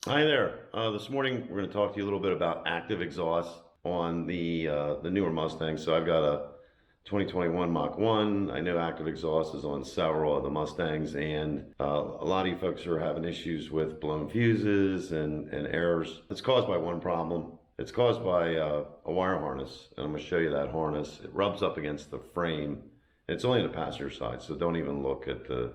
Hi there. This morning we're going to talk to you a little bit about active exhaust on the newer Mustang. So I've got a 2021 Mach 1. I know active exhaust is on several of the Mustangs, and a lot of you folks are having issues with blown fuses and errors. It's caused by one problem. It's caused by a wire harness, and I'm going to show you that harness. It rubs up against the frame. It's only on the passenger side, so don't even look at the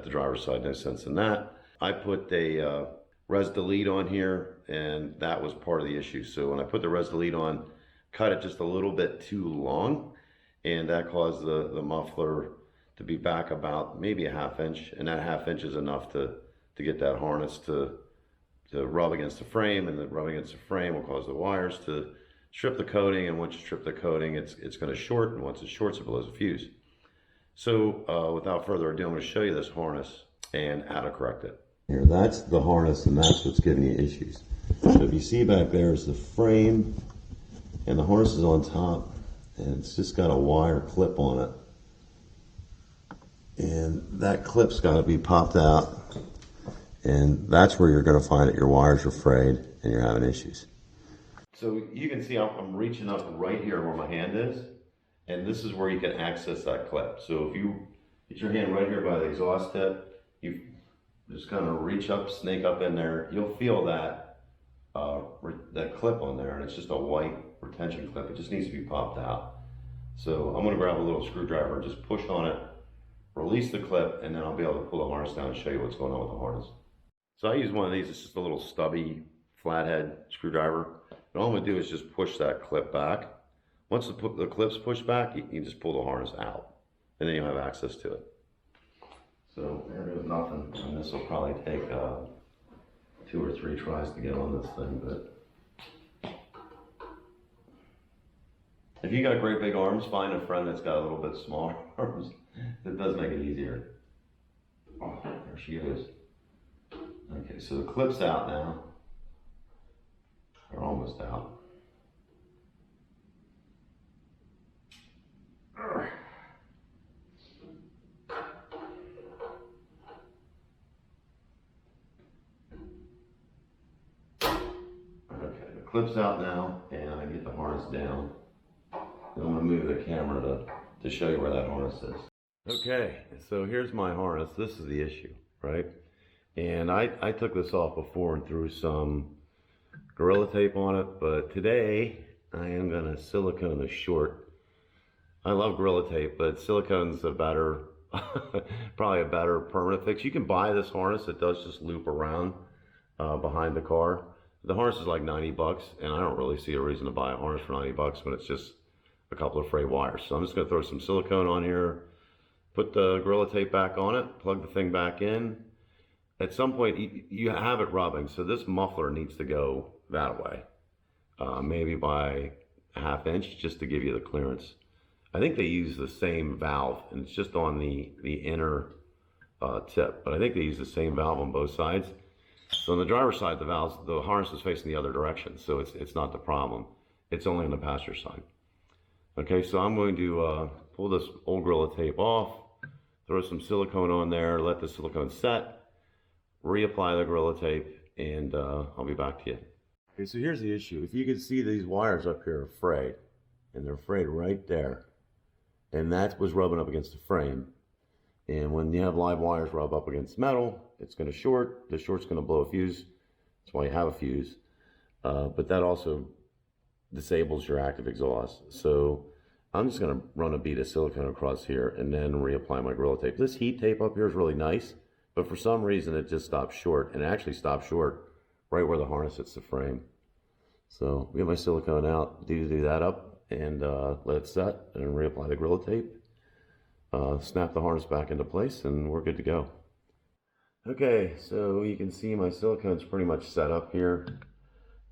driver's side. No sense in that. I put a res delete on here, and that was part of the issue. So when I put the res delete on, cut it just a little bit too long, and that caused the muffler to be back about maybe a ½ inch, and that ½ inch is enough to get that harness to rub against the frame, and the rubbing against the frame will cause the wires to strip the coating, and once you strip the coating, it's going to short, and once it shorts, it blows a fuse. So without further ado, I'm going to show you this harness and how to correct it. Here, that's the harness, and that's what's giving you issues. So if you see back there is the frame, and the harness is on top, and it's just got a wire clip on it. And that clip's got to be popped out, and that's where you're going to find that your wires are frayed and you're having issues. So you can see I'm reaching up right here where my hand is, and this is where you can access that clip. So if you get your hand right here by the exhaust tip, you just kind of reach up, snake up in there. You'll feel that that clip on there, and it's just a white retention clip. It just needs to be popped out. So I'm going to grab a little screwdriver and just push on it, release the clip, and then I'll be able to pull the harness down and show you what's going on with the harness. So I use one of these. It's just a little stubby flathead screwdriver. And all I'm going to do is just push that clip back. Once the clip's pushed back, you can just pull the harness out, and then you'll have access to it. So there goes nothing, and this will probably take 2 or 3 tries to get on this thing, but if you got great big arms, find a friend that's got a little bit smaller arms. It does make it easier. Oh, there she is. Okay, so the clip's out now. They're almost out. Clip's out now, and I get the harness down. And I'm going to move the camera to show you where that harness is. Okay, so here's my harness. This is the issue, right? And I took this off before and threw some Gorilla Tape on it, but today I am going to silicone the short. I love Gorilla Tape, but silicone's a better, probably a better permanent fix. You can buy this harness. It does just loop around behind the car. The harness is like 90 bucks, and I don't really see a reason to buy a harness for 90 bucks when it's just a couple of frayed wires. So I'm just going to throw some silicone on here, put the Gorilla Tape back on it, plug the thing back in. At some point, you have it rubbing, so this muffler needs to go that way, maybe by a ½ inch, just to give you the clearance. I think they use the same valve, and it's just on the inner tip, but I think they use the same valve on both sides. So on the driver's side, the harness is facing the other direction, so it's not the problem. It's only on the passenger side. Okay, so I'm going to pull this old Gorilla Tape off, throw some silicone on there, let the silicone set, reapply the Gorilla Tape, and I'll be back to you. Okay, so here's the issue. If you can see, these wires up here are frayed, and they're frayed right there. And that was rubbing up against the frame. And when you have live wires rub up against metal, it's going to short. The short's going to blow a fuse. That's why you have a fuse. But that also disables your active exhaust. So I'm just going to run a bead of silicone across here and then reapply my Gorilla Tape. This heat tape up here is really nice, but for some reason it just stops short, and it actually stops short right where the harness hits the frame. So get my silicone out, do that up, and let it set, and then reapply the Gorilla Tape. Snap the harness back into place, and we're good to go. Okay, so you can see my silicone's pretty much set up here.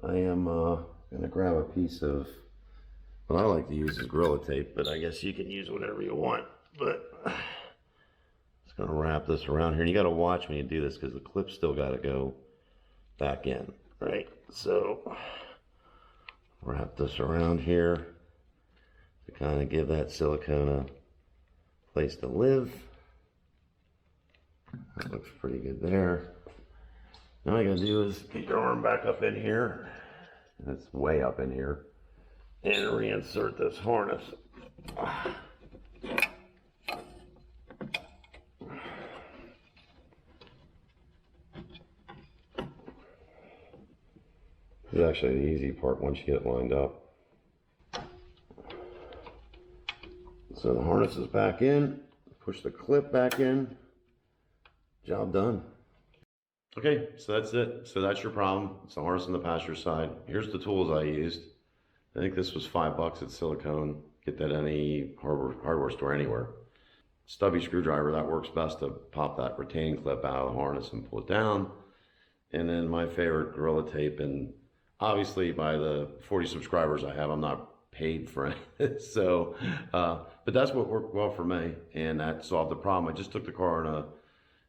I am going to grab a piece of what I like to use is Gorilla Tape, but I guess you can use whatever you want. But just going to wrap this around here. And you got to watch when you do this because the clip's still got to go back in, right? So wrap this around here to kind of give that silicone a place to live. That looks pretty good there. All you gotta do is get your arm back up in here. That's way up in here. And reinsert this harness. This is actually the easy part once you get it lined up. So the harness is back in. Push the clip back in. Job done. Okay, so that's it. So that's your problem. It's the harness on the passenger side. Here's the tools I used. I think this was $5 at Silicone. Get that at any hardware store anywhere. Stubby screwdriver, that works best to pop that retaining clip out of the harness and pull it down. And then my favorite Gorilla Tape, and obviously by the 40 subscribers I have, I'm not paid for it. So, but that's what worked well for me, and that solved the problem. I just took the car on a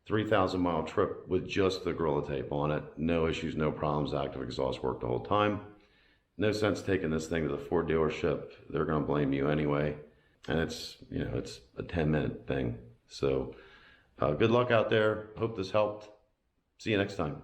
3,000-mile trip with just the Gorilla Tape on it. No issues, no problems. Active exhaust worked the whole time. No sense taking this thing to the Ford dealership. They're going to blame you anyway. And it's, you know, it's a 10-minute thing. So good luck out there. Hope this helped. See you next time.